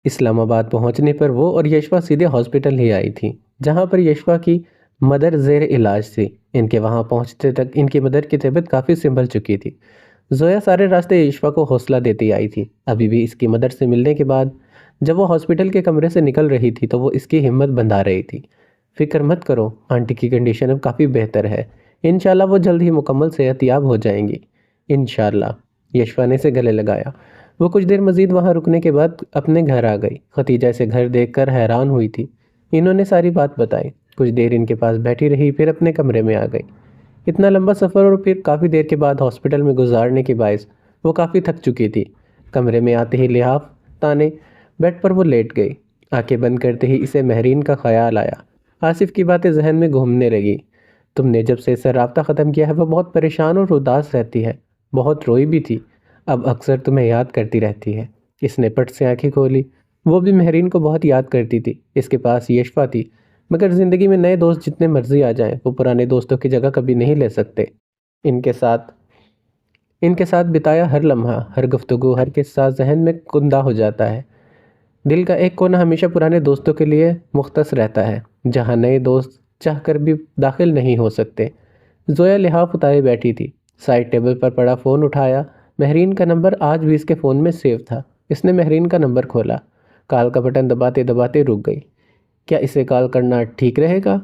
اسلام آباد پہنچنے پر وہ اور یشوا سیدھے ہاسپٹل ہی آئی تھی، جہاں پر یشوا کی مدر زیر علاج تھی۔ ان کے وہاں پہنچتے تک ان کی مدر کی طبیعت کافی سنبھل چکی تھی۔ زویا سارے راستے یشوا کو حوصلہ دیتی آئی تھی۔ ابھی بھی اس کی مدر سے ملنے کے بعد جب وہ ہاسپٹل کے کمرے سے نکل رہی تھی تو وہ اس کی ہمت بندھا رہی تھی۔ فکر مت کرو، آنٹی کی کنڈیشن اب کافی بہتر ہے، انشاءاللہ وہ جلد ہی مکمل صحت یاب ہو جائیں گی، انشاءاللہ۔ یشوا نے اسے گلے لگایا۔ وہ کچھ دیر مزید وہاں رکنے کے بعد اپنے گھر آ گئی۔ ختیجہ اسے گھر دیکھ کر حیران ہوئی تھی۔ انہوں نے ساری بات بتائی، کچھ دیر ان کے پاس بیٹھی رہی، پھر اپنے کمرے میں آ گئی۔ اتنا لمبا سفر اور پھر کافی دیر کے بعد ہاسپٹل میں گزارنے کے باعث وہ کافی تھک چکی تھی۔ کمرے میں آتے ہی لحاف تانے بیڈ پر وہ لیٹ گئی۔ آنکھیں بند کرتے ہی اسے مہرین کا خیال آیا۔ آصف کی باتیں ذہن میں گھومنے لگی۔ تم نے جب سے اس سے رابطہ ختم کیا ہے وہ بہت پریشان اور اداس رہتی ہے، بہت روئی بھی تھی، اب اکثر تمہیں یاد کرتی رہتی ہے۔ اس نے پٹ سے آنکھیں کھولی۔ وہ بھی مہرین کو بہت یاد کرتی تھی۔ اس کے پاس یشوا تھی، مگر زندگی میں نئے دوست جتنے مرضی آ جائیں وہ پرانے دوستوں کی جگہ کبھی نہیں لے سکتے۔ ان کے ساتھ بتایا ہر لمحہ، ہر گفتگو، ہر قصہ ذہن میں کندہ ہو جاتا ہے۔ دل کا ایک کونا ہمیشہ پرانے دوستوں کے لیے مختص رہتا ہے، جہاں نئے دوست چاہ کر بھی داخل نہیں ہو سکتے۔ زویا لحاف اتارے بیٹھی تھی، سائڈ ٹیبل پر پڑا فون اٹھایا۔ مہرین کا نمبر آج بھی اس کے فون میں سیو تھا۔ اس نے مہرین کا نمبر کھولا، کال کا بٹن دباتے دباتے رک گئی۔ کیا اسے کال کرنا ٹھیک رہے گا؟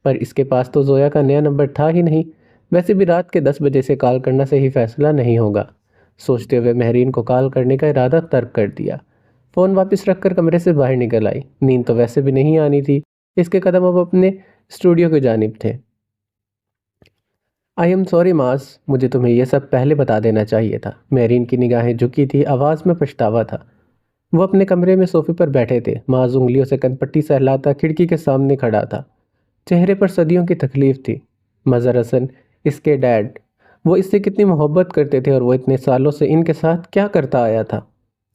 پر اس کے پاس تو زویا کا نیا نمبر تھا ہی نہیں۔ ویسے بھی رات کے 10 بجے سے کال کرنا صحیح فیصلہ نہیں ہوگا۔ سوچتے ہوئے مہرین کو کال کرنے کا ارادہ ترک کر دیا۔ فون واپس رکھ کر کمرے سے باہر نکل آئی۔ نیند تو ویسے بھی نہیں آنی تھی، اس کے قدم اب اپنے اسٹوڈیو کی جانب تھے۔ آئی ایم سوری معاذ، مجھے تمہیں یہ سب پہلے بتا دینا چاہیے تھا۔ مہرین کی نگاہیں جھکی تھی، آواز میں پچھتاوا تھا۔ وہ اپنے کمرے میں صوفے پر بیٹھے تھے۔ معاذ انگلیوں سے کن پٹی سہلاتا کھڑکی کے سامنے کھڑا تھا۔ چہرے پر صدیوں کی تکلیف تھی۔ مظہر حسن، اس کے ڈیڈ، وہ اس سے کتنی محبت کرتے تھے اور وہ اتنے سالوں سے ان کے ساتھ کیا کرتا آیا تھا۔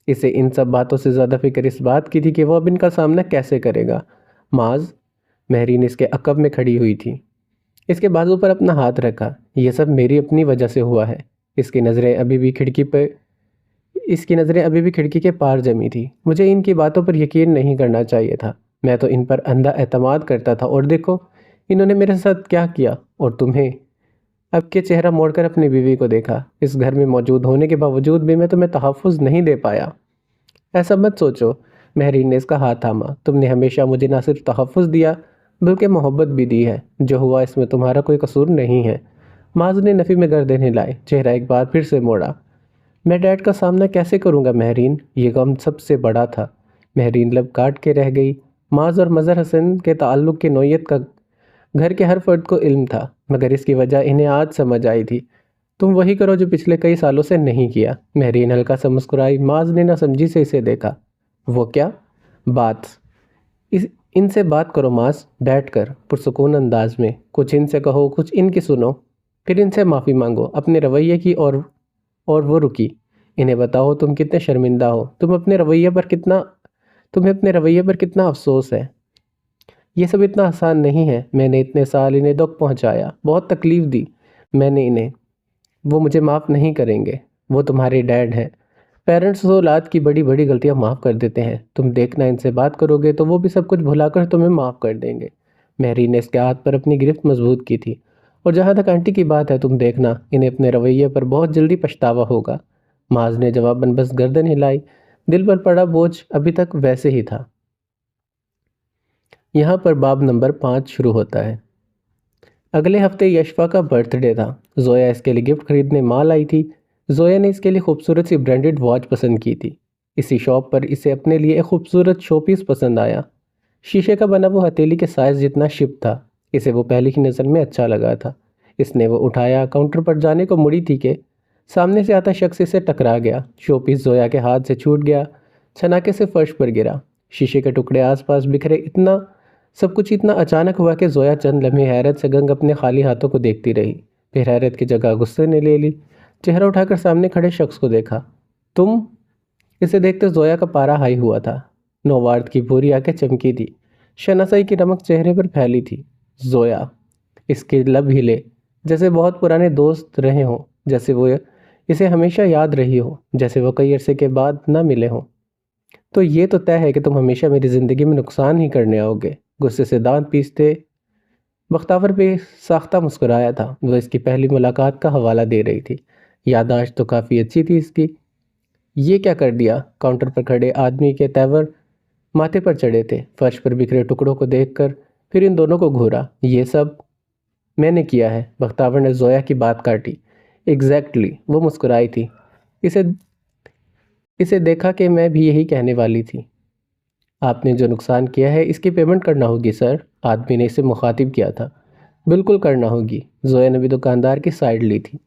اسے ان سب باتوں سے زیادہ فکر اس بات کی تھی کہ وہ اب ان کا سامنا کیسے کرے گا۔ معاذ، مہرین اس کے عقب میں کھڑی ہوئی تھی، اس کے بازو پر اپنا ہاتھ رکھا۔ یہ سب میری اپنی وجہ سے ہوا ہے۔ اس کی نظریں ابھی بھی کھڑکی کے پار جمی تھی۔ مجھے ان کی باتوں پر یقین نہیں کرنا چاہیے تھا، میں تو ان پر اندھا اعتماد کرتا تھا، اور دیکھو انہوں نے میرے ساتھ کیا کیا۔ اور تمہیں؟ اب کے چہرہ موڑ کر اپنی بیوی کو دیکھا۔ اس گھر میں موجود ہونے کے باوجود بھی میں تمہیں تحفظ نہیں دے پایا۔ ایسا مت سوچو، مہرین نے اس کا ہاتھ تھاما۔ تم نے ہمیشہ مجھے نہ صرف تحفظ دیا بلکہ محبت بھی دی ہے۔ جو ہوا اس میں تمہارا کوئی قصور نہیں ہے۔ معاذ نے نفی میں گردن ہلائی، چہرہ ایک بار پھر سے موڑا۔ میں ڈیڈ کا سامنا کیسے کروں گا مہرین؟ یہ غم سب سے بڑا تھا۔ مہرین لب کاٹ کے رہ گئی۔ معاذ اور مظہر حسن کے تعلق کی نوعیت کا گھر کے ہر فرد کو علم تھا، مگر اس کی وجہ انہیں آج سمجھ آئی تھی۔ تم وہی کرو جو پچھلے کئی سالوں سے نہیں کیا۔ مہرین ہلکا سا مسکرائی۔ معاذ نے نہ سمجھی سے اسے دیکھا۔ وہ کیا بات؟ ان سے بات کرو معاذ، بیٹھ کر پرسکون انداز میں، کچھ ان سے کہو، کچھ ان کی سنو، پھر ان سے معافی مانگو اپنے رویے کی۔ اور وہ رکی۔ انہیں بتاؤ تم کتنے شرمندہ ہو، تمہیں اپنے رویے پر کتنا افسوس ہے۔ یہ سب اتنا آسان نہیں ہے۔ میں نے اتنے سال انہیں دکھ پہنچایا، بہت تکلیف دی میں نے انہیں۔ وہ مجھے معاف نہیں کریں گے۔ وہ تمہارے ڈیڈ ہیں۔ پیرنٹس اولاد کی بڑی بڑی غلطیاں معاف کر دیتے ہیں۔ تم دیکھنا ان سے بات کرو گے تو وہ بھی سب کچھ بھلا کر تمہیں معاف کر دیں گے۔ مہرین نے اس کے ہاتھ پر اپنی گرفت مضبوط کی تھی۔ اور جہاں تک آنٹی کی بات ہے، تم دیکھنا انہیں اپنے رویے پر بہت جلدی پچھتاوا ہوگا۔ معاذ نے جواباً بس گردن ہلائی۔ دل پر پڑا بوجھ ابھی تک ویسے ہی تھا۔ یہاں پر باب نمبر 5 شروع ہوتا ہے۔ اگلے ہفتے یشوا کا برتھ ڈے تھا۔ زویا اس کے لیے گفٹ خریدنے مال آئی تھی۔ زویا نے اس کے لیے خوبصورت سی برانڈڈ واچ پسند کی تھی۔ اسی شاپ پر اسے اپنے لیے ایک خوبصورت شو پیس پسند آیا۔ شیشے کا بنا وہ ہتھیلی کے سائز جتنا شپ تھا۔ اسے وہ پہلی ہی نظر میں اچھا لگا تھا۔ اس نے وہ اٹھایا، کاؤنٹر پر جانے کو مڑی تھی کہ سامنے سے آتا شخص اسے ٹکرا گیا۔ شو پیس زویا کے ہاتھ سے چھوٹ گیا، چھناکے سے فرش پر گرا۔ شیشے کے ٹکڑے آس پاس بکھرے۔ سب کچھ اتنا اچانک ہوا کہ زویا چند لمحے حیرت سے گنگ اپنے خالی ہاتھوں کو دیکھتی رہی، پھر حیرت کی جگہ غصے نے لے لی۔ چہرہ اٹھا کر سامنے کھڑے شخص کو دیکھا۔ تم؟ اسے دیکھتے زویا کا پارا ہائی ہوا تھا۔ نووارد کی بھوری آنکھیں چمکی تھی، شناسائی کی رمق چہرے پر پھیلی تھی۔ زویا، اس کے لب ہلے، جیسے بہت پرانے دوست رہے ہوں، جیسے وہ اسے ہمیشہ یاد رہی ہو، جیسے وہ کئی عرصے کے بعد نہ ملے ہوں۔ تو یہ تو طے ہے کہ تم ہمیشہ میری زندگی میں نقصان ہی کرنے آؤ گے۔ غصے سے دانت پیستے بختاور بے ساختہ مسکرایا تھا۔ وہ اس کی پہلی ملاقات کا حوالہ دے رہی تھی۔ یادداشت تو کافی اچھی تھی اس کی۔ یہ کیا کر دیا؟ کاؤنٹر پر کھڑے آدمی کے تیور ماتھے پر چڑھے تھے۔ فرش پر بکھرے ٹکڑوں کو دیکھ کر پھر ان دونوں کو گھورا۔ یہ سب میں نے کیا ہے۔ بختاور نے زویا کی بات کاٹی۔ ایگزیکٹلی، وہ مسکرائی تھی۔ اسے دیکھا کہ میں بھی یہی کہنے والی تھی۔ آپ نے جو نقصان کیا ہے اس کی پیمنٹ کرنا ہوگی سر، آدمی نے اسے مخاطب کیا تھا۔ بالکل کرنا ہوگی۔ زویا نے بھی دکاندار کی سائیڈ لی تھی۔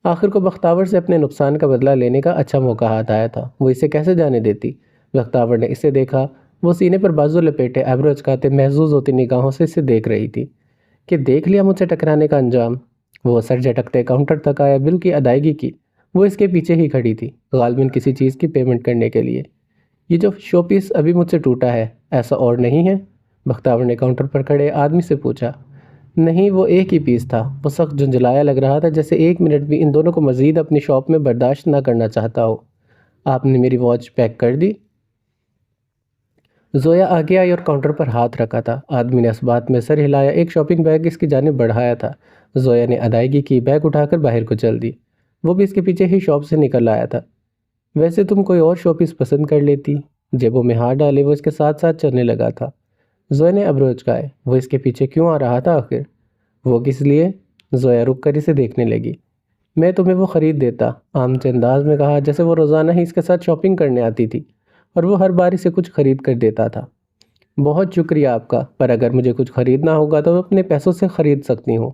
آخر کو بختاور سے اپنے نقصان کا بدلہ لینے کا اچھا موقع ہاتھ آیا تھا، وہ اسے کیسے جانے دیتی؟ بختاور نے اسے دیکھا۔ وہ سینے پر بازو لپیٹے ایبرو اچکاتے محظوظ ہوتی نگاہوں سے اسے دیکھ رہی تھی کہ دیکھ لیا مجھ سے ٹکرانے کا انجام۔ وہ سر جھٹکتے کاؤنٹر تک آیا، بل کی ادائیگی کی۔ وہ اس کے پیچھے ہی کھڑی تھی، غالباً کسی چیز کی پیمنٹ کرنے کے لیے۔ یہ جو شو پیس ابھی مجھ سے ٹوٹا ہے، ایسا اور نہیں ہے؟ بختاور نے کاؤنٹر پر کھڑے آدمی سے پوچھا۔ نہیں، وہ ایک ہی پیس تھا۔ وہ سخت جھنجھلایا لگ رہا تھا، جیسے ایک منٹ بھی ان دونوں کو مزید اپنی شاپ میں برداشت نہ کرنا چاہتا ہو۔ آپ نے میری واچ پیک کر دی؟ زویا آگے آئی اور کاؤنٹر پر ہاتھ رکھا تھا۔ آدمی نے اس بات میں سر ہلایا، ایک شاپنگ بیگ اس کی جانب بڑھایا تھا۔ زویا نے ادائیگی کی، بیگ اٹھا کر باہر کو چل دی۔ وہ بھی اس کے پیچھے ہی شاپ سے نکل آیا تھا۔ ویسے تم کوئی اور شو پیس پسند کر لیتی؟ جیبوں میں ہاتھ ڈالے وہ اس کے ساتھ ساتھ چلنے لگا تھا۔ زویا نے ابرو اچکائے۔ وہ اس کے پیچھے کیوں آ رہا تھا آخر؟ وہ کس لیے؟ زویا رک کر اسے دیکھنے لگی۔ میں تمہیں وہ خرید دیتا، عام سے انداز میں کہا، جیسے وہ روزانہ ہی اس کے ساتھ شاپنگ کرنے آتی تھی اور وہ ہر بار اسے کچھ خرید کر دیتا تھا۔ بہت شکریہ آپ کا، پر اگر مجھے کچھ خریدنا ہوگا تو میں اپنے پیسوں سے خرید سکتی ہوں۔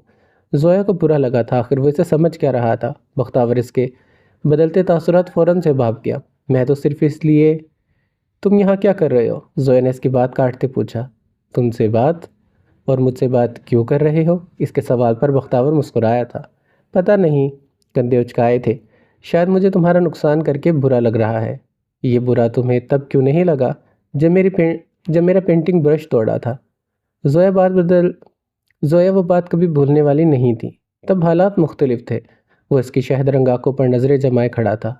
زویا کو برا لگا تھا، آخر وہ اسے سمجھ کیا رہا تھا۔ بختاور اس کے بدلتے تاثرات فوراً سے بھاگ گیا۔ میں تو صرف اس لیے… تم یہاں کیا کر رہے ہو؟ زویا نے اس کی بات کاٹتے پوچھا۔ تم سے بات؟ اور مجھ سے بات کیوں کر رہے ہو؟ اس کے سوال پر بختاور مسکرایا تھا۔ پتہ نہیں، کندھے اچکائے تھے۔ شاید مجھے تمہارا نقصان کر کے برا لگ رہا ہے۔ یہ برا تمہیں تب کیوں نہیں لگا جب میرا پینٹنگ برش توڑا تھا؟ زویا وہ بات کبھی بھولنے والی نہیں تھی۔ تب حالات مختلف تھے۔ وہ اس کی شہد رنگ آنکھوں پر نظریں جمائے کھڑا تھا۔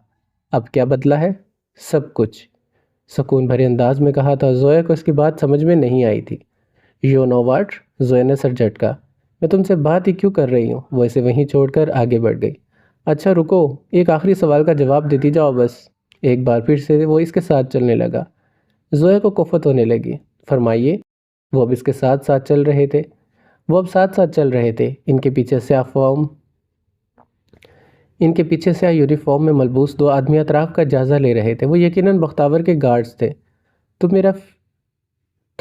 اب کیا بدلا ہے؟ سب کچھ، سکون بھرے انداز میں کہا تھا۔ زویا کو اس کی بات سمجھ میں نہیں آئی تھی۔ You know what? زویا نے سر جھٹکا۔ میں تم سے بات ہی کیوں کر رہی ہوں؟ وہ اسے وہیں چھوڑ کر آگے بڑھ گئی۔ اچھا رکو، ایک آخری سوال کا جواب دیتی جاؤ بس۔ ایک بار پھر سے وہ اس کے ساتھ چلنے لگا۔ زویا کو کفت ہونے لگی۔ فرمائیے۔ وہ اب ساتھ ساتھ چل رہے تھے۔ ان کے پیچھے سیاہ یونیفارم میں ملبوس دو آدمی اطراف کا جائزہ لے رہے تھے۔ وہ یقیناً بختاور کے گارڈز تھے۔ تم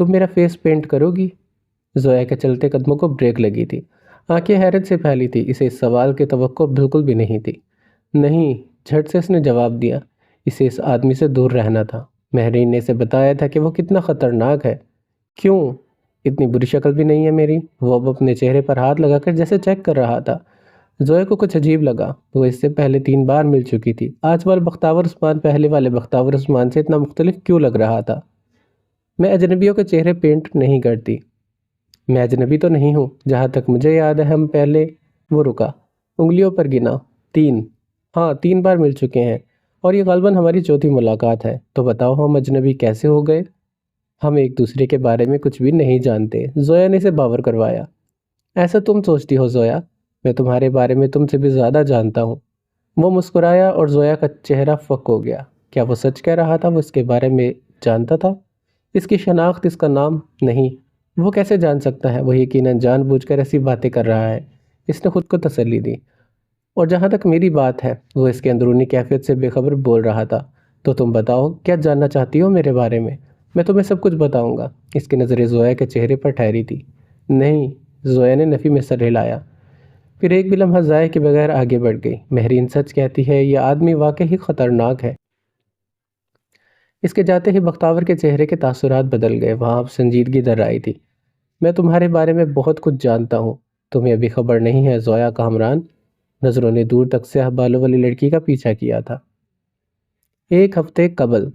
میرا فیس پینٹ کرو گی؟ زویا کے چلتے قدموں کو بریک لگی تھی۔ آنکھیں حیرت سے پھیلی تھی۔ اسے اس سوال کی توقع بالکل بھی نہیں تھی۔ نہیں، جھٹ سے اس نے جواب دیا۔ اسے اس آدمی سے دور رہنا تھا۔ مہرین نے اسے بتایا تھا کہ وہ کتنا خطرناک ہے۔ کیوں؟ اتنی بری شکل بھی نہیں ہے میری۔ وہ اب اپنے چہرے پر ہاتھ لگا کر جیسے چیک کر رہا تھا۔ زویا کو کچھ عجیب لگا۔ وہ اس سے پہلے 3 بار مل چکی تھی۔ آج والے بختاور عثمان پہلے والے بختاور عثمان سے اتنا مختلف کیوں لگ رہا تھا؟ میں اجنبیوں کے چہرے پینٹ نہیں کرتی۔ میں اجنبی تو نہیں ہوں، جہاں تک مجھے یاد ہے ہم پہلے… وہ رکا، انگلیوں پر گنا۔ 3؟ ہاں، 3 بار مل چکے ہیں، اور یہ غالباً ہماری چوتھی ملاقات ہے۔ تو بتاؤ ہم اجنبی کیسے ہو گئے؟ ہم ایک دوسرے کے بارے میں کچھ بھی نہیں جانتے۔ زویا نے اسے باور کروایا۔ ایسا تم سوچتی ہو زویا؟ میں تمہارے بارے میں تم سے بھی زیادہ جانتا ہوں۔ وہ مسکرایا اور زویا کا چہرہ فک ہو گیا۔ کیا وہ سچ کہہ رہا تھا؟ وہ اس کے بارے میں جانتا تھا؟ اس کی شناخت، اس کا نام؟ نہیں، وہ کیسے جان سکتا ہے؟ وہ یقیناً جان بوجھ کر ایسی باتیں کر رہا ہے، اس نے خود کو تسلی دی۔ اور جہاں تک میری بات ہے، وہ اس کے اندرونی کیفیت سے بے خبر بول رہا تھا۔ تو تم بتاؤ، کیا جاننا چاہتی ہو میرے بارے میں؟ میں تمہیں سب کچھ بتاؤں گا۔ اس کی نظریں زویا کے چہرے پر ٹھہری تھی۔ نہیں، زویا نے نفی میں سر ہلایا، پھر ایک بھی لمحہ ضائع کے بغیر آگے بڑھ گئی۔ مہرین سچ کہتی ہے، یہ آدمی واقعی خطرناک ہے۔ اس کے جاتے ہی بختاور کے چہرے کے تاثرات بدل گئے، وہاں اب سنجیدگی در آئی تھی۔ میں تمہارے بارے میں بہت کچھ جانتا ہوں، تمہیں ابھی خبر نہیں ہے زویا کا ہمراہ نظروں نے دور تک سیاہ بالوں والی لڑکی کا پیچھا کیا تھا۔ 1 ہفتے قبل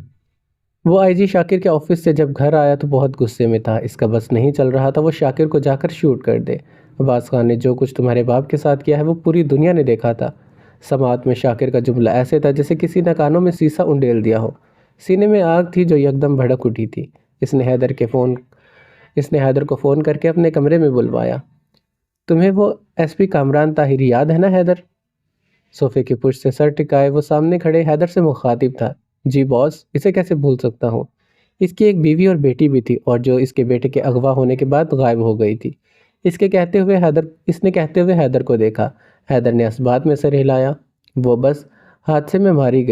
وہ آئی جی شاکر کے آفس سے جب گھر آیا تو بہت غصے میں تھا۔ اس کا بس نہیں چل رہا تھا وہ شاکر کو جا کر شوٹ کر دے۔ عباس خان نے جو کچھ تمہارے باپ کے ساتھ کیا ہے وہ پوری دنیا نے دیکھا تھا۔ سماعت میں شاکر کا جملہ ایسے تھا جیسے کسی نے کانوں میں سیسا انڈیل دیا ہو۔ سینے میں آگ تھی جو یکدم بھڑک اٹھی تھی۔ اس نے حیدر کو فون کر کے اپنے کمرے میں بلوایا۔ تمہیں وہ ایس پی کامران طاہر یاد ہے نا حیدر؟ صوفے کی پشت سے سر ٹکائے وہ سامنے کھڑے حیدر سے مخاطب تھا۔ جی باس، اسے کیسے بھول سکتا ہوں؟ اس کی ایک بیوی اور بیٹی بھی تھی، اور جو اس کے بیٹے کے اغوا ہونے کے بعد غائب ہو گئی تھی۔ اس نے کہتے ہوئے حیدر کو دیکھا۔ حیدر نے اسبات میں سر ہلایا۔ وہ بس حادثے میں ماری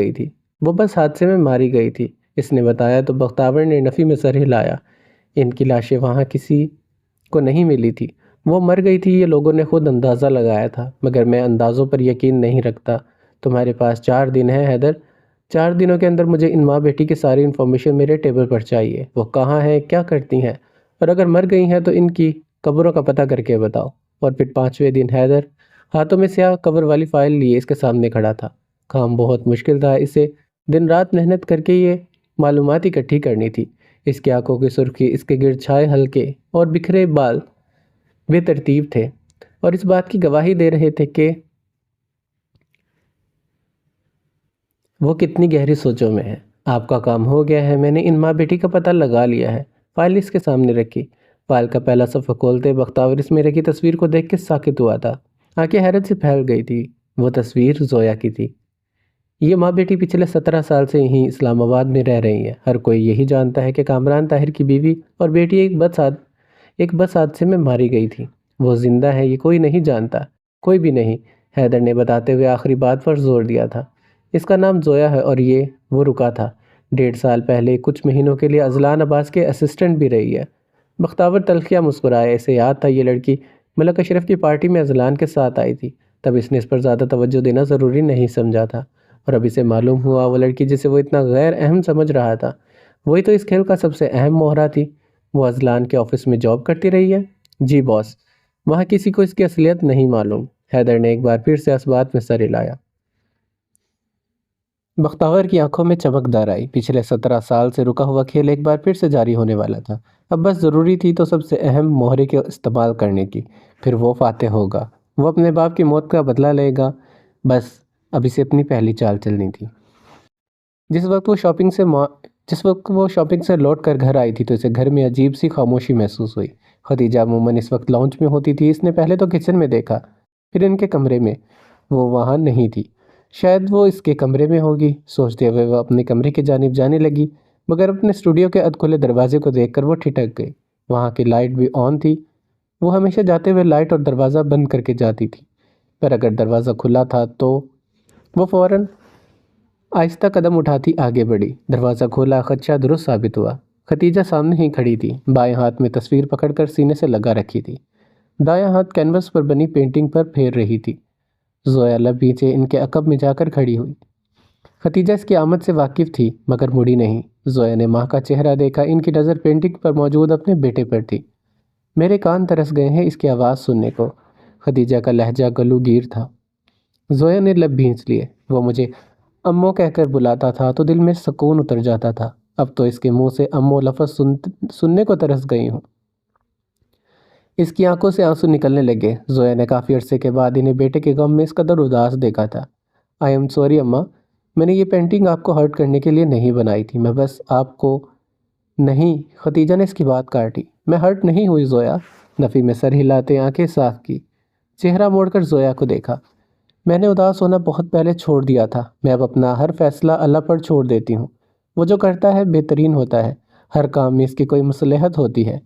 گئی تھی، اس نے بتایا تو بختیور نے نفی میں سر ہلایا۔ ان کی لاشیں وہاں کسی کو نہیں ملی تھی۔ وہ مر گئی تھی، یہ لوگوں نے خود اندازہ لگایا تھا، مگر میں اندازوں پر یقین نہیں رکھتا۔ تمہارے پاس 4 دن ہیں حیدر۔ 4 دنوں کے اندر مجھے ان ماں بیٹی کی ساری انفارمیشن میرے ٹیبل پر چاہیے۔ وہ کہاں ہیں، کیا کرتی ہیں، اور اگر مر گئی ہیں تو ان کی قبروں کا پتہ کر کے بتاؤ۔ اور پھر 5ویں دن حیدر ہاتھوں میں سیاہ کور والی فائل لیے اس کے سامنے کھڑا تھا۔ کام بہت مشکل تھا، اسے دن رات محنت کر کے یہ معلومات اکٹھی کرنی تھی۔ اس کی آنکھوں کی سرخی، اس کے گرد چھائے ہلکے اور بکھرے بال بے ترتیب تھے، اور اس بات کی گواہی دے رہے تھے کہ وہ کتنی گہری سوچوں میں ہے۔ آپ کا کام ہو گیا ہے، میں نے ان ماں بیٹی کا پتہ لگا لیا ہے۔ فائل اس کے سامنے رکھی۔ فائل کا پہلا صفحہ کھولتے بختیور اس میں رکھی تصویر کو دیکھ کے ساکت ہوا تھا۔ آنکھیں حیرت سے پھیل گئی تھی۔ وہ تصویر زویا کی تھی۔ یہ ماں بیٹی پچھلے 17 سال سے یہیں اسلام آباد میں رہ رہی ہے۔ ہر کوئی یہی جانتا ہے کہ کامران طاہر کی بیوی اور بیٹی ایک بس حادثے میں ماری گئی تھی۔ وہ زندہ ہے، یہ کوئی نہیں جانتا، کوئی بھی نہیں۔ حیدر نے بتاتے ہوئے آخری بات پر زور دیا تھا۔ اس کا نام زویا ہے، اور یہ وہ رکا تھا۔ 1.5 سال پہلے کچھ مہینوں کے لیے اذلان عباس کے اسسٹنٹ بھی رہی ہے۔ بختیور تلخیہ مسکرایا۔ اسے یاد تھا یہ لڑکی ملک اشرف کی پارٹی میں اذلان کے ساتھ آئی تھی۔ تب اس نے اس پر زیادہ توجہ دینا ضروری نہیں سمجھا تھا، اور اب اسے معلوم ہوا وہ لڑکی جسے وہ اتنا غیر اہم سمجھ رہا تھا، وہی تو اس کھیل کا سب سے اہم مہرہ تھی۔ وہ اذلان کے آفس میں جاب کرتی رہی ہے؟ جی باس، وہاں کسی کو اس کی اصلیت نہیں معلوم۔ حیدر نے ایک بار پھر سے اس بات میں سر ہلایا۔ بختیور کی آنکھوں میں چمک دار آئی۔ پچھلے 17 سال سے رکا ہوا کھیل ایک بار پھر سے جاری ہونے والا تھا۔ اب بس ضروری تھی تو سب سے اہم مہرے کے استعمال کرنے کی، پھر وہ فاتح ہوگا۔ وہ اپنے باپ کی موت کا بدلہ لے گا۔ بس اب اسے اپنی پہلی چال چلنی تھی۔ جس وقت وہ شاپنگ سے لوٹ کر گھر آئی تھی تو اسے گھر میں عجیب سی خاموشی محسوس ہوئی۔ خدیجہ عموماً اس وقت لاؤنج میں ہوتی تھی۔ اس نے پہلے تو کچن میں دیکھا، پھر ان کے کمرے میں۔ وہ وہاں نہیں تھی۔ شاید وہ اس کے کمرے میں ہوگی۔ سوچتے ہوئے وہ اپنے کمرے کی جانب جانے لگی، مگر اپنے اسٹوڈیو کے ادکھلے دروازے کو دیکھ کر وہ ٹھٹک گئی۔ وہاں کی لائٹ بھی آن تھی۔ وہ ہمیشہ جاتے ہوئے لائٹ اور دروازہ بند کر کے جاتی تھی، پر اگر دروازہ کھلا تھا تو وہ فوراً آہستہ قدم اٹھاتی آگے بڑھی۔ دروازہ کھولا، خدشہ درست ثابت ہوا۔ خدیجہ سامنے ہی کھڑی تھی، بائیں ہاتھ میں تصویر پکڑ کر سینے سے لگا رکھی تھی، دایاں ہاتھ کینوس پر بنی پینٹنگ پر پھیر رہی تھی۔ زویا لب پیچھے ان کے عقب میں جا کر کھڑی ہوئی۔ خدیجہ اس کی آمد سے واقف تھی، مگر مڑی نہیں۔ زویا نے ماں کا چہرہ دیکھا۔ ان کی نظر پینٹنگ پر موجود اپنے بیٹے پر تھی۔ میرے کان ترس گئے ہیں اس کی آواز سننے کو۔ خدیجہ کا لہجہ گلو گیر تھا۔ زویا نے لب بھینچ لیے۔ وہ مجھے امّو کہہ کر بلاتا تھا تو دل میں سکون اتر جاتا تھا۔ اب تو اس کے منہ سے امّو لفظ سننے کو ترس گئی ہوں۔ اس کی آنکھوں سے آنسو نکلنے لگے۔ زویا نے کافی عرصے کے بعد انہیں بیٹے کے غم میں اس قدر اداس دیکھا تھا۔ آئی ایم سوری اماں، میں نے یہ پینٹنگ آپ کو ہرٹ کرنے کے لیے نہیں بنائی تھی، میں بس آپ کو نہیں۔ خدیجہ نے اس کی بات کاٹی۔ میں ہرٹ نہیں ہوئی زویا۔ نفی میں سر ہلاتے آنکھیں صاف کی، چہرہ موڑ کر زویا کو دیکھا۔ میں نے اداس ہونا بہت پہلے چھوڑ دیا تھا۔ میں اب اپنا ہر فیصلہ اللہ پر چھوڑ دیتی ہوں۔ وہ جو کرتا ہے بہترین ہوتا ہے۔ ہر کام میں اس کی کوئی مصلحت ہوتی ہے۔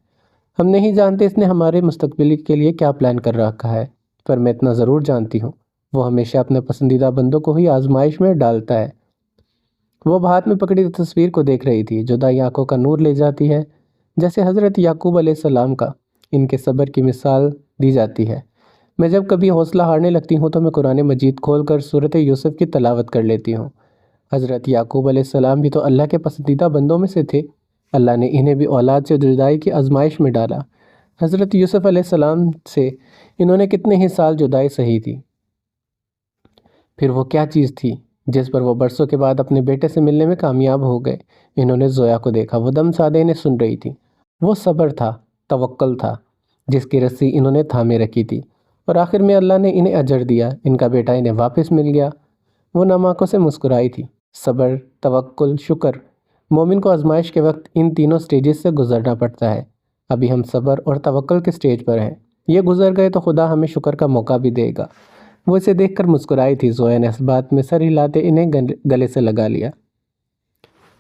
ہم نہیں جانتے اس نے ہمارے مستقبل کے لیے کیا پلان کر رکھا ہے، پر میں اتنا ضرور جانتی ہوں، وہ ہمیشہ اپنے پسندیدہ بندوں کو ہی آزمائش میں ڈالتا ہے۔ وہ ہاتھ میں پکڑی تصویر کو دیکھ رہی تھی، جو دائیں آنکھوں کا نور لے جاتی ہے، جیسے حضرت یعقوب علیہ السلام کا ان کے صبر کی مثال دی جاتی ہے۔ میں جب کبھی حوصلہ ہارنے لگتی ہوں تو میں قرآن مجید کھول کر سورۃ یوسف کی تلاوت کر لیتی ہوں۔ حضرت یعقوب علیہ السلام بھی تو اللہ کے پسندیدہ بندوں میں سے تھے۔ اللہ نے انہیں بھی اولاد سے جدائی کی آزمائش میں ڈالا۔ حضرت یوسف علیہ السلام سے انہوں نے کتنے ہی سال جدائی سہی تھی۔ پھر وہ کیا چیز تھی جس پر وہ برسوں کے بعد اپنے بیٹے سے ملنے میں کامیاب ہو گئے؟ انہوں نے زویا کو دیکھا، وہ دم سادے انہیں سن رہی تھی۔ وہ صبر تھا، توکل تھا، جس کی رسی انہوں نے تھامے رکھی تھی، اور آخر میں اللہ نے انہیں اجر دیا، ان کا بیٹا انہیں واپس مل گیا۔ وہ نم آنکھوں سے مسکرائی تھی۔ صبر، توکل، شکر، مومن کو آزمائش کے وقت ان تینوں سٹیجز سے گزرنا پڑتا ہے۔ ابھی ہم صبر اور توکل کے سٹیج پر ہیں، یہ گزر گئے تو خدا ہمیں شکر کا موقع بھی دے گا۔ وہ اسے دیکھ کر مسکرائی تھی۔ زویا نے اس بات میں سر ہلاتے انہیں گلے سے لگا لیا۔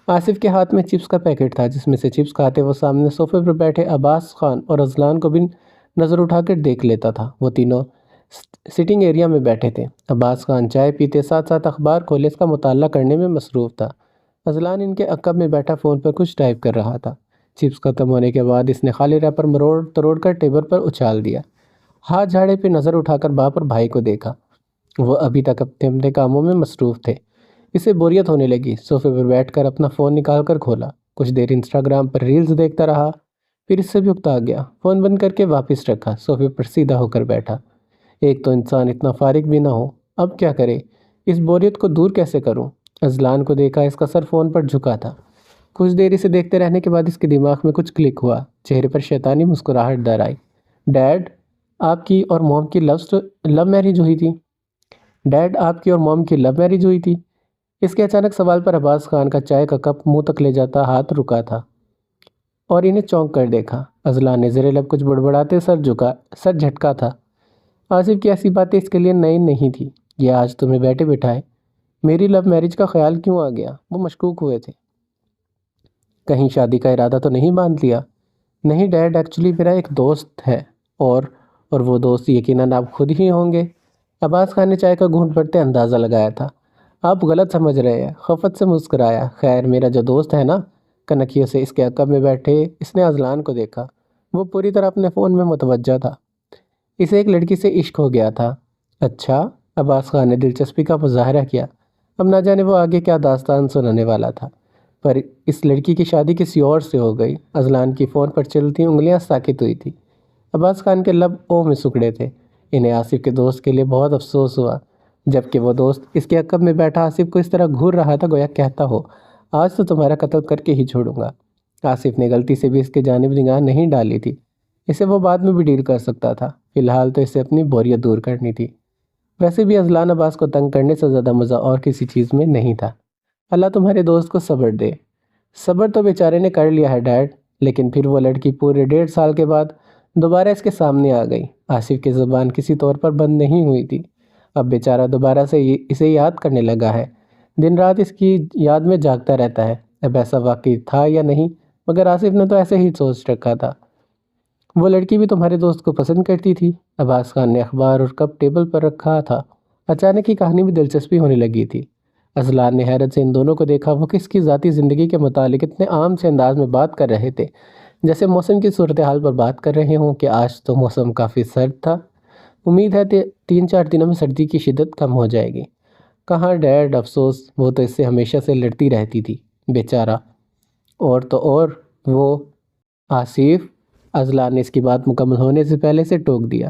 آصف کے ہاتھ میں چپس کا پیکٹ تھا جس میں سے چپس کھاتے وہ سامنے صوفے پر بیٹھے عباس خان اور اذلان کو بھی نظر اٹھا کر دیکھ لیتا تھا۔ وہ تینوں سٹنگ ایریا میں بیٹھے تھے۔ عباس خان چائے پیتے ساتھ ساتھ اخبار کھولے اس کا مطالعہ کرنے میں مصروف تھا۔ اذلان ان کے عقب میں بیٹھا فون پر کچھ ٹائپ کر رہا تھا۔ چپس ختم ہونے کے بعد اس نے خالی ریپر مروڑ تروڑ کر ٹیبل پر اچھال دیا۔ ہاتھ جھاڑے پہ نظر اٹھا کر باپ اور بھائی کو دیکھا۔ وہ ابھی تک اپنے اپنے کاموں میں مصروف تھے۔ اسے بوریت ہونے لگی۔ صوفے پر بیٹھ کر اپنا فون نکال کر کھولا، کچھ دیر انسٹاگرام پر ریلز دیکھتا رہا، پھر اس سے بھی اکتا گیا۔ فون بند کر کے واپس رکھا، صوفے پر سیدھا ہو کر بیٹھا۔ ایک تو انسان اتنا فارغ بھی نہ ہو، اب کیا کرے؟ اس بوریت کو دور کیسے کروں؟ اذلان کو دیکھا، اس کا سر فون پر جھکا تھا۔ کچھ دیر اسے دیکھتے رہنے کے بعد اس کے دماغ میں کچھ کلک ہوا، چہرے پر شیطانی مسکراہٹ در آئی۔ ڈیڈ، آپ کی اور موم کی لو میرج ہوئی تھی؟ ڈیڈ، آپ کی اور موم کی لو میرج ہوئی تھی؟ اس کے اچانک سوال پر عباس خان کا چائے کا کپ منہ تک لے جاتا ہاتھ رکا تھا اور انہیں چونک کر دیکھا۔ اذلان نے زیر لب کچھ بڑبڑاتے سر جھٹکا تھا۔ آصف کی ایسی باتیں اس کے لیے نئی نہیں تھی۔ یہ آج تمہیں بیٹھے بٹھائے میری لو میرج کا خیال کیوں آ گیا؟ وہ مشکوک ہوئے تھے۔ کہیں شادی کا ارادہ تو نہیں باندھ لیا؟ نہیں ڈیڈ، ایکچولی میرا ایک دوست ہے اور وہ دوست یقیناً آپ خود ہی ہوں گے۔ عباس خان نے چائے کا گھونٹ بھرتے اندازہ لگایا تھا۔ آپ غلط سمجھ رہے ہیں، خفت سے مسکرایا۔ خیر، میرا جو دوست ہے نا، کنکھیوں سے اس کے عقب میں بیٹھے اس نے اذلان کو دیکھا۔ وہ پوری طرح اپنے فون میں متوجہ تھا۔ اسے ایک لڑکی سے عشق ہو گیا تھا۔ اچھا، عباس خان نے دلچسپی کا مظاہرہ کیا۔ اب نہ جانے وہ آگے کیا داستان سنانے والا تھا، پر اس لڑکی کی شادی کسی اور سے ہو گئی۔ اذلان کی فون پر چلتی انگلیاں ساکت ہوئی تھی۔ عباس خان کے لب او میں سکڑے تھے۔ انہیں آصف کے دوست کے لیے بہت افسوس ہوا، جبکہ وہ دوست اس کے عقب میں بیٹھا آصف کو اس طرح گھور رہا تھا گویا کہتا ہو، آج تو تمہارا قتل کر کے ہی چھوڑوں گا۔ آصف نے غلطی سے بھی اس کے جانب نگاہ نہیں ڈالی تھی۔ اسے وہ بعد میں بھی ڈیل کر سکتا تھا، فی الحال تو اسے اپنی بوریت دور کرنی تھی۔ ویسے بھی اذلان عباس کو تنگ کرنے سے زیادہ مزہ اور کسی چیز میں نہیں تھا۔ اللہ تمہارے دوست کو صبر دے۔ صبر تو بیچارے نے کر لیا ہے ڈیڈ، لیکن پھر وہ لڑکی پورے 1.5 سال کے بعد دوبارہ اس کے سامنے آ گئی۔ آصف کی زبان کسی طور پر بند نہیں ہوئی تھی۔ اب بیچارہ دوبارہ سے اسے یاد کرنے لگا ہے، دن رات اس کی یاد میں جاگتا رہتا ہے۔ اب ایسا واقعی تھا یا نہیں، مگر آصف نے تو ایسے ہی سوچ رکھا تھا۔ وہ لڑکی بھی تمہارے دوست کو پسند کرتی تھی؟ عباس خان نے اخبار اور کپ ٹیبل پر رکھا تھا۔ اچانک ہی کہانی میں دلچسپی ہونے لگی تھی۔ اذلان نے حیرت سے ان دونوں کو دیکھا۔ وہ کس کی ذاتی زندگی کے متعلق اتنے عام سے انداز میں بات کر رہے تھے، جیسے موسم کی صورتحال پر بات کر رہے ہوں کہ آج تو موسم کافی سرد تھا، امید ہے کہ 3-4 دنوں میں سردی کی شدت کم ہو جائے گی۔ کہاں ڈیڈ، افسوس، وہ تو اس سے ہمیشہ سے لڑتی رہتی تھی بیچارہ۔ اور تو اور وہ آصف، اذلان نے اس کی بات مکمل ہونے سے پہلے سے ٹوک دیا۔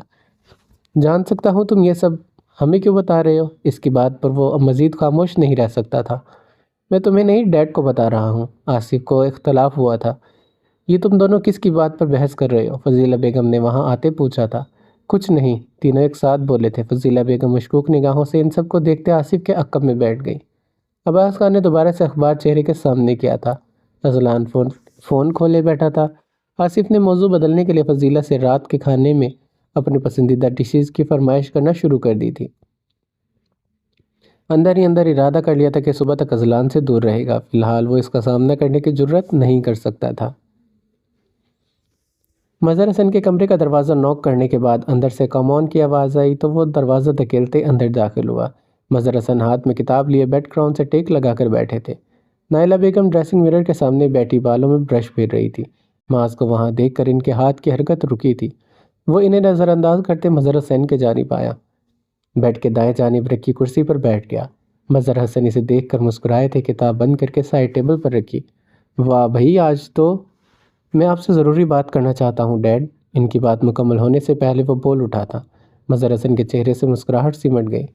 جان سکتا ہوں تم یہ سب ہمیں کیوں بتا رہے ہو؟ اس کی بات پر وہ مزید خاموش نہیں رہ سکتا تھا۔ میں تمہیں نہیں، ڈیڈ کو بتا رہا ہوں۔ آصف کو اختلاف ہوا تھا۔ یہ تم دونوں کس کی بات پر بحث کر رہے ہو؟ فضیلہ بیگم نے وہاں آتے پوچھا تھا۔ کچھ نہیں، تینوں ایک ساتھ بولے تھے۔ فضیلہ بیگم مشکوک نگاہوں سے ان سب کو دیکھتے آصف کے عقب میں بیٹھ گئی۔ عباس خان نے دوبارہ سے اخبار چہرے کے سامنے کیا تھا۔ اذلان فون کھولے بیٹھا تھا۔ آصف نے موضوع بدلنے کے لیے فضیلہ سے رات کے کھانے میں اپنی پسندیدہ ڈشز کی فرمائش کرنا شروع کر دی تھی۔ اندر ہی اندر ارادہ کر لیا تھا کہ صبح تک اذلان سے دور رہے گا۔ فی الحال وہ اس کا سامنا کرنے کی جرأت نہیں کر سکتا تھا۔ مظہر حسن کے کمرے کا دروازہ نوک کرنے کے بعد اندر سے کم آن کی آواز آئی تو وہ دروازہ دھکیلتے اندر داخل ہوا۔ مظہر حسن ہاتھ میں کتاب لیے بیڈ کراؤن سے ٹیک لگا کر بیٹھے تھے۔ نائلہ بیگم ڈریسنگ مرر کے سامنے بیٹھی بالوں میں برش پھیر رہی تھی۔ معاذ کو وہاں دیکھ کر ان کے ہاتھ کی حرکت رکی تھی۔ وہ انہیں نظر انداز کرتے مظہر حسین کے جانب آیا، بیڈ کے دائیں جانب رکھی کرسی پر بیٹھ گیا۔ مظہر حسن اسے دیکھ کر مسکرائے تھے، کتاب بند کر کے سائڈ ٹیبل پر رکھی۔ واہ بھئی، آج تو میں آپ سے ضروری بات کرنا چاہتا ہوں ڈیڈ۔ ان کی بات مکمل ہونے سے پہلے وہ بول اٹھا تھا۔ مظہر حسن کے چہرے سے مسکراہٹ سمٹ گئی۔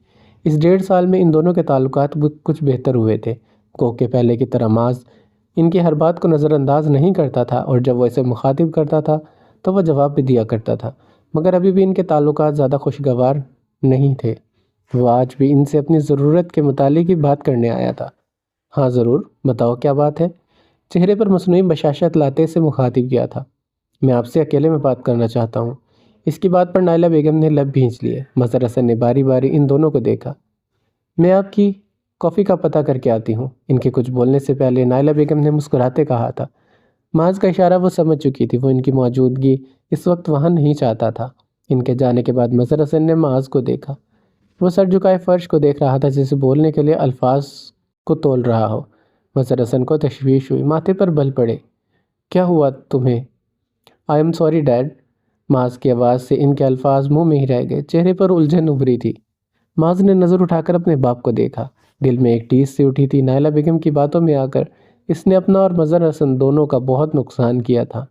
اس 1.5 سال میں ان دونوں کے تعلقات کچھ بہتر ہوئے تھے۔ کوک کے پہلے کی طرح معاذ ان کی ہر بات کو نظر انداز نہیں کرتا تھا، اور جب وہ اسے مخاطب کرتا تھا تو وہ جواب بھی دیا کرتا تھا، مگر ابھی بھی ان کے تعلقات زیادہ خوشگوار نہیں تھے۔ وہ آج بھی ان سے اپنی ضرورت کے متعلق ہی بات کرنے آیا تھا۔ ہاں ضرور، بتاؤ کیا بات ہے؟ چہرے پر مصنوعی بشاشت لاتے سے مخاطب کیا تھا۔ میں آپ سے اکیلے میں بات کرنا چاہتا ہوں۔ اس کی بات پر نائلہ بیگم نے لب بھینچ لیے۔ مظہر حسن نے باری باری ان دونوں کو دیکھا۔ میں آپ کی کافی کا پتہ کر کے آتی ہوں۔ ان کے کچھ بولنے سے پہلے نائلہ بیگم نے مسکراتے کہا تھا۔ معاذ کا اشارہ وہ سمجھ چکی تھی۔ وہ ان کی موجودگی اس وقت وہاں نہیں چاہتا تھا۔ ان کے جانے کے بعد مظہر حسن نے معاذ کو دیکھا۔ وہ سر جھکائے فرش کو دیکھ رہا تھا، جسے بولنے کے لیے الفاظ کو تول رہا ہو۔ مظہر حسن کو تشویش ہوئی، ماتھے پر بل پڑے۔ کیا ہوا تمہیں؟ I am sorry dad. Muaz کی آواز سے ان کے الفاظ منہ میں ہی رہ گئے۔ چہرے پر الجھن ابھری تھی۔ معاذ نے نظر اٹھا کر اپنے باپ کو دیکھا۔ دل میں ایک ٹیس سی اٹھی تھی۔ نائلہ بیگم کی باتوں میں آ کر اس نے اپنا اور مظہر حسن دونوں کا بہت نقصان کیا تھا۔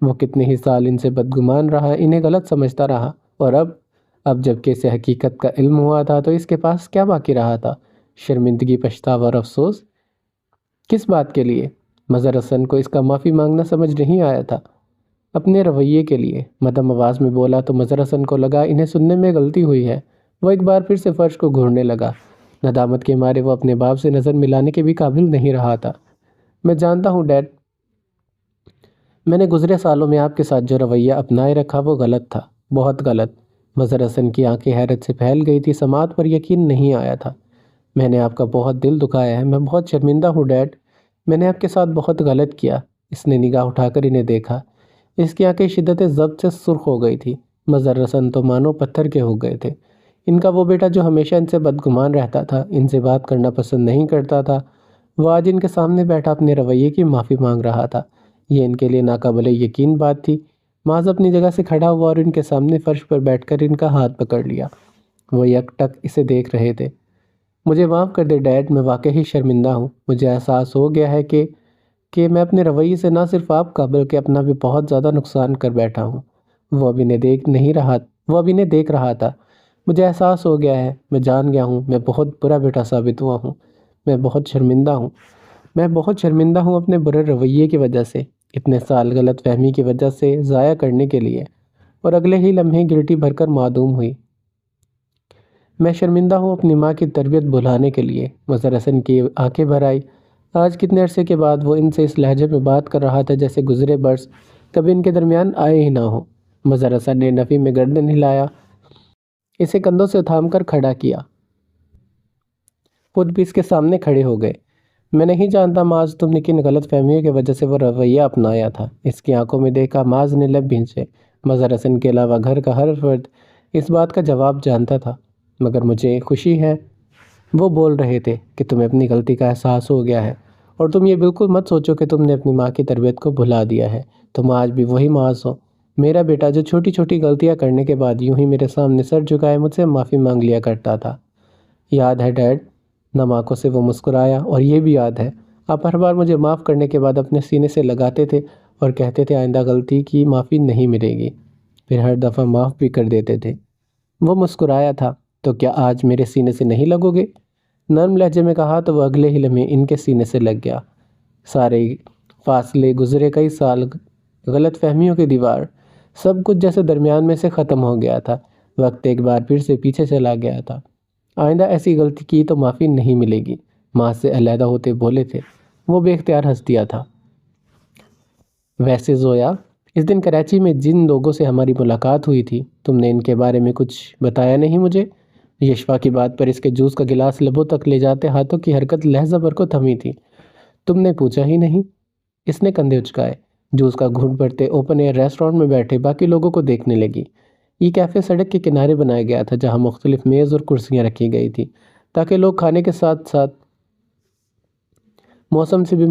وہ کتنے ہی سال ان سے بدگمان رہا، انہیں غلط سمجھتا رہا، اور اب جب کہ اسے حقیقت کا علم ہوا تھا تو اس کے پاس کیا باقی رہا تھا؟ شرمندگی، پچھتاوا اور افسوس۔ کس بات کے لیے؟ مظہر حسن کو اس کا معافی مانگنا سمجھ نہیں آیا تھا۔ اپنے رویے کے لیے مدھم آواز میں بولا تو مظہر حسن کو لگا انہیں سننے میں غلطی ہوئی ہے۔ وہ ایک بار پھر سے فرش کو گھورنے لگا۔ ندامت کے مارے وہ اپنے باپ سے نظر ملانے کے بھی قابل نہیں رہا تھا۔ میں جانتا ہوں ڈیڈ، میں نے گزرے سالوں میں آپ کے ساتھ جو رویہ اپنائے رکھا وہ غلط تھا، بہت غلط۔ مظہر حسن کی آنکھیں حیرت سے پھیل گئی تھی، سماعت پر یقین نہیں آیا تھا۔ میں نے آپ کا بہت دل دکھایا ہے، میں بہت شرمندہ ہوں ڈیڈ، میں نے آپ کے ساتھ بہت غلط کیا۔ اس نے نگاہ اٹھا کر انہیں دیکھا۔ اس کی آنکھیں شدت ضبط سے سرخ ہو گئی تھی۔ مظہر حسن تو مانو پتھر کے ہو گئے تھے۔ ان کا وہ بیٹا جو ہمیشہ ان سے بدگمان رہتا تھا، ان سے بات کرنا پسند نہیں کرتا تھا، وہ آج ان کے سامنے بیٹھا اپنے رویے کی معافی مانگ رہا تھا۔ یہ ان کے لیے ناقابل یقین بات تھی۔ معاذ اپنی جگہ سے کھڑا ہوا اور ان کے سامنے فرش پر بیٹھ کر ان کا ہاتھ پکڑ لیا۔ وہ یک ٹک اسے دیکھ رہے تھے۔ مجھے معاف کر دے ڈیڈ، میں واقعی شرمندہ ہوں۔ مجھے احساس ہو گیا ہے کہ میں اپنے رویے سے نہ صرف آپ کا بلکہ اپنا بھی بہت زیادہ نقصان کر بیٹھا ہوں۔ وہ اب انہیں دیکھ رہا تھا۔ مجھے احساس ہو گیا ہے، میں جان گیا ہوں، میں بہت برا بیٹا ثابت ہوا ہوں۔ میں بہت شرمندہ ہوں اپنے برے رویے کی وجہ سے، اتنے سال غلط فہمی کی وجہ سے ضائع کرنے کے لیے، اور اگلے ہی لمحے گلٹی بھر کر معدوم ہوئی۔ میں شرمندہ ہوں اپنی ماں کی تربیت بھلانے کے لیے۔ مظہر حسن کی آنکھیں بھر آئی۔ آج کتنے عرصے کے بعد وہ ان سے اس لہجے میں بات کر رہا تھا جیسے گزرے برس کبھی ان کے درمیان آئے ہی نہ ہوں۔ مظہر حسن نے نفی میں گردن ہلایا، اسے کندھوں سے تھام کر کھڑا کیا۔ خود بھی اس کے سامنے کھڑے ہو گئے۔ میں نہیں جانتا معاذ، تم نے کن غلط فہمیوں کی وجہ سے وہ رویہ اپنایا تھا۔ اس کی آنکھوں میں دیکھا۔ معاذ نے لب بھینچے۔ مظہر حسن کے علاوہ گھر کا ہر فرد اس بات کا جواب جانتا تھا، مگر مجھے خوشی ہے، وہ بول رہے تھے، کہ تمہیں اپنی غلطی کا احساس ہو گیا ہے، اور تم یہ بالکل مت سوچو کہ تم نے اپنی ماں کی تربیت کو بھلا دیا ہے۔ تم آج بھی وہی معاذ ہو، میرا بیٹا، جو چھوٹی چھوٹی غلطیاں کرنے کے بعد یوں ہی میرے سامنے سر جھکائے مجھ سے معافی مانگ لیا کرتا تھا۔ یاد ہے ڈیڈ؟ نم آنکھوں سے وہ مسکرایا۔ اور یہ بھی یاد ہے، آپ ہر بار مجھے معاف کرنے کے بعد اپنے سینے سے لگاتے تھے اور کہتے تھے آئندہ غلطی کی معافی نہیں ملے گی، پھر ہر دفعہ معاف بھی کر دیتے تھے۔ وہ مسکرایا تھا۔ تو کیا آج میرے سینے سے نہیں لگو گے؟ نرم لہجے میں کہا تو وہ اگلے ہی لمحے ان کے سینے سے لگ گیا۔ سارے فاصلے، گزرے کئی سال، غلط فہمیوں کی دیوار، سب کچھ جیسے درمیان میں سے ختم ہو گیا تھا۔ وقت ایک بار پھر سے پیچھے چلا گیا تھا۔ آئندہ ایسی غلطی کی تو معافی نہیں ملے گی، ماں سے علیحدہ ہوتے بولے تھے۔ وہ بے اختیار ہنس دیا تھا۔ ویسے زویا، اس دن کراچی میں جن لوگوں سے ہماری ملاقات ہوئی تھی، تم نے ان کے بارے میں کچھ بتایا نہیں مجھے؟ یشوا کی بات پر اس کے جوس کا گلاس لبوں تک لے جاتے ہاتھوں کی حرکت لہجہ بھر کو تھمی تھی۔ تم نے پوچھا ہی نہیں؟ اس نے کندھے اچکائے۔ جوس کا گھونٹ بھرتے اوپن ایئر ریسٹورانٹ میں بیٹھے باقی لوگوں کو دیکھنے لگی۔ یہ کیفے سڑک کے کنارے بنایا گیا تھا، جہاں مختلف میز اور کرسیاں رکھی گئی تھی تاکہ لوگ کھانے کے ساتھ ساتھ موسم سے بھی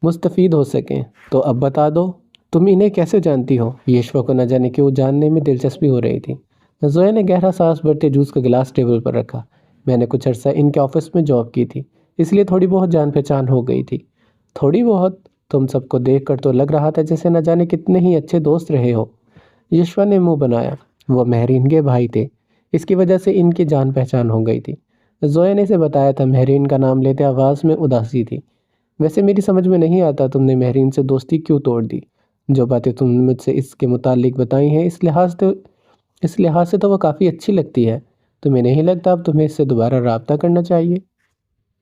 مستفید ہو سکیں۔ تو اب بتا دو، تم انہیں کیسے جانتی ہو؟ یشوا کو نہ جانے کیوں جاننے میں دلچسپی ہو رہی تھی۔ زویا نے گہرا سانس بھرتے جوس کا گلاس ٹیبل پر رکھا۔ میں نے کچھ عرصہ ان کے آفس میں جاب کی تھی، اس لیے تھوڑی بہت جان پہچان ہو گئی تھی۔ تھوڑی بہت؟ تم سب کو دیکھ کر تو لگ رہا تھا جیسے نہ جانے کتنے ہی اچھے دوست رہے ہو۔ یشوا نے منہ بنایا۔ وہ مہرین کے بھائی تھے، اس کی وجہ سے ان کی جان پہچان ہو گئی تھی۔ زویا نے اسے بتایا تھا۔ مہرین کا نام لیتے آواز میں اداسی تھی۔ ویسے میری سمجھ میں نہیں آتا تم نے مہرین سے دوستی کیوں توڑ دی؟ جو باتیں تم نے مجھ سے اس کے متعلق بتائی ہیں، اس لحاظ سے تو وہ کافی اچھی لگتی ہے۔ تمہیں نہیں لگتا اب تمہیں اس سے دوبارہ رابطہ کرنا چاہیے؟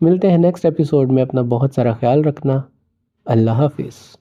ملتے ہیں نیکسٹ ایپیسوڈ میں، اپنا بہت سارا خیال رکھنا۔ اللہ حافظ۔